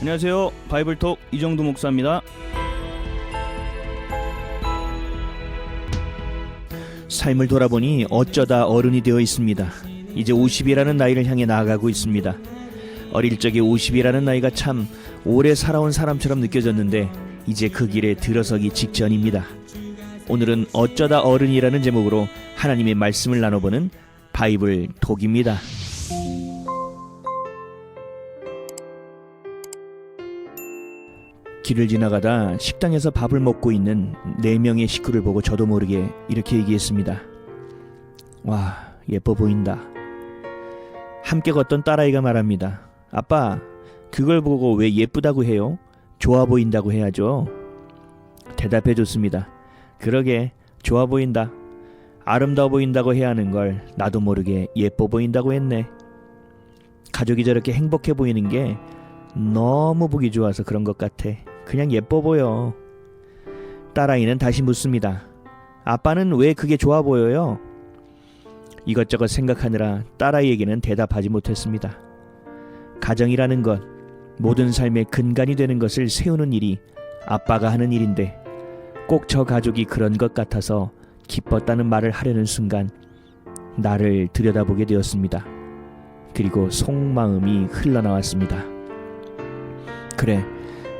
안녕하세요. 바이블톡 이정도 목사입니다. 삶을 돌아보니 어쩌다 어른이 되어 있습니다. 이제 50이라는 나이를 향해 나아가고 있습니다. 어릴 적에 50이라는 나이가 참 오래 살아온 사람처럼 느껴졌는데 이제 그 길에 들어서기 직전입니다. 오늘은 어쩌다 어른이라는 제목으로 하나님의 말씀을 나눠보는 바이블톡입니다. 길을 지나가다 식당에서 밥을 먹고 있는 4명의 식구를 보고 저도 모르게 이렇게 얘기했습니다. 와, 예뻐 보인다. 함께 걷던 딸아이가 말합니다. 아빠, 그걸 보고 왜 예쁘다고 해요? 좋아 보인다고 해야죠. 대답해 줬습니다. 그러게, 좋아 보인다. 아름다워 보인다고 해야 하는 걸 나도 모르게 예뻐 보인다고 했네. 가족이 저렇게 행복해 보이는 게 너무 보기 좋아서 그런 것 같아. 그냥 예뻐 보여. 딸아이는 다시 묻습니다. 아빠는 왜 그게 좋아 보여요? 이것저것 생각하느라 딸아이에게는 대답하지 못했습니다. 가정이라는 것, 모든 삶의 근간이 되는 것을 세우는 일이 아빠가 하는 일인데 꼭 저 가족이 그런 것 같아서 기뻤다는 말을 하려는 순간 나를 들여다보게 되었습니다. 그리고 속마음이 흘러나왔습니다. 그래,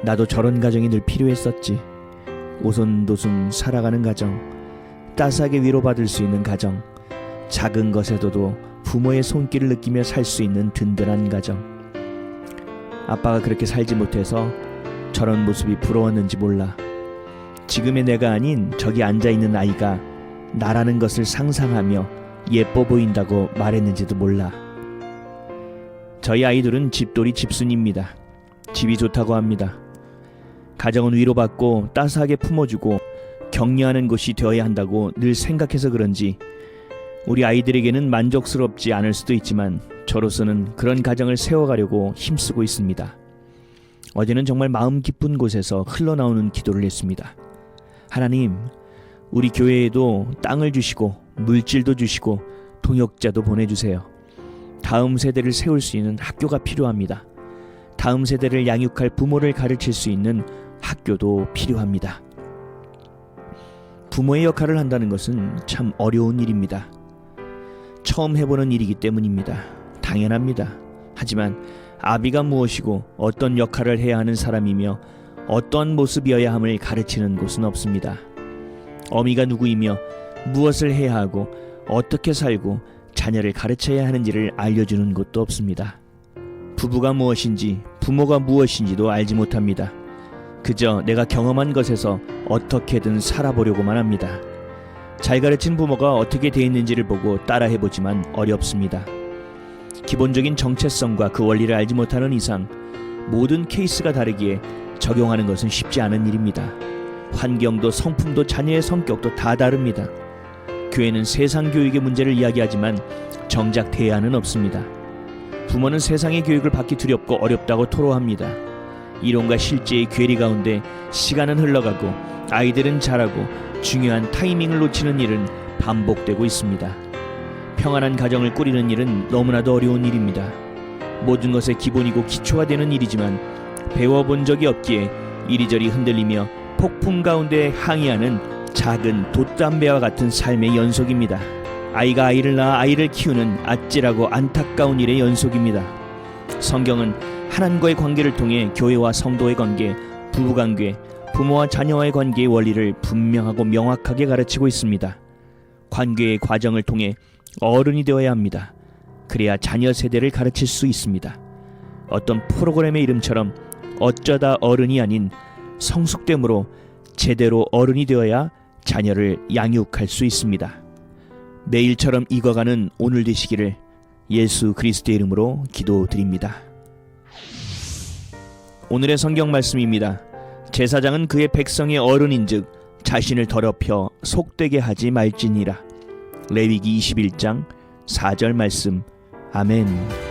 나도 저런 가정이 늘 필요했었지. 오손도손 살아가는 가정, 따스하게 위로받을 수 있는 가정, 작은 것에서도 부모의 손길을 느끼며 살 수 있는 든든한 가정. 아빠가 그렇게 살지 못해서 저런 모습이 부러웠는지 몰라. 지금의 내가 아닌 저기 앉아있는 아이가 나라는 것을 상상하며 예뻐 보인다고 말했는지도 몰라. 저희 아이들은 집돌이 집순이입니다. 집이 좋다고 합니다. 가정은 위로받고 따스하게 품어주고 격려하는 곳이 되어야 한다고 늘 생각해서 그런지 우리 아이들에게는 만족스럽지 않을 수도 있지만 저로서는 그런 가정을 세워가려고 힘쓰고 있습니다. 어제는 정말 마음 깊은 곳에서 흘러나오는 기도를 했습니다. 하나님, 우리 교회에도 땅을 주시고 물질도 주시고 통역자도 보내주세요. 다음 세대를 세울 수 있는 학교가 필요합니다. 다음 세대를 양육할 부모를 가르칠 수 있는 학교도 필요합니다. 부모의 역할을 한다는 것은 참 어려운 일입니다. 처음 해보는 일이기 때문입니다. 당연합니다. 하지만 아비가 무엇이고 어떤 역할을 해야 하는 사람이며 어떤 모습이어야 함을 가르치는 곳은 없습니다. 어미가 누구이며 무엇을 해야 하고 어떻게 살고 자녀를 가르쳐야 하는지를 알려주는 곳도 없습니다. 부부가 무엇인지 부모가 무엇인지도 알지 못합니다. 그저 내가 경험한 것에서 어떻게든 살아보려고만 합니다. 잘 가르친 부모가 어떻게 돼 있는지를 보고 따라해보지만 어렵습니다. 기본적인 정체성과 그 원리를 알지 못하는 이상 모든 케이스가 다르기에 적용하는 것은 쉽지 않은 일입니다. 환경도 성품도 자녀의 성격도 다 다릅니다. 교회는 세상 교육의 문제를 이야기하지만 정작 대안은 없습니다. 부모는 세상의 교육을 받기 두렵고 어렵다고 토로합니다. 이론과 실제의 괴리 가운데 시간은 흘러가고 아이들은 자라고 중요한 타이밍을 놓치는 일은 반복되고 있습니다. 평안한 가정을 꾸리는 일은 너무나도 어려운 일입니다. 모든 것의 기본이고 기초가 되는 일이지만 배워본 적이 없기에 이리저리 흔들리며 폭풍 가운데 항해하는 작은 돛담배와 같은 삶의 연속입니다. 아이가 아이를 낳아 아이를 키우는 아찔하고 안타까운 일의 연속입니다. 성경은 하나님과의 관계를 통해 교회와 성도의 관계, 부부관계, 부모와 자녀와의 관계의 원리를 분명하고 명확하게 가르치고 있습니다. 관계의 과정을 통해 어른이 되어야 합니다. 그래야 자녀 세대를 가르칠 수 있습니다. 어떤 프로그램의 이름처럼 어쩌다 어른이 아닌 성숙됨으로 제대로 어른이 되어야 자녀를 양육할 수 있습니다. 매일처럼 익어가는 오늘 되시기를 예수 그리스도의 이름으로 기도드립니다. 오늘의 성경 말씀입니다. 제사장은 그의 백성의 어른인즉 자신을 더럽혀 속되게 하지 말지니라. 레위기 21장 4절 말씀. 아멘.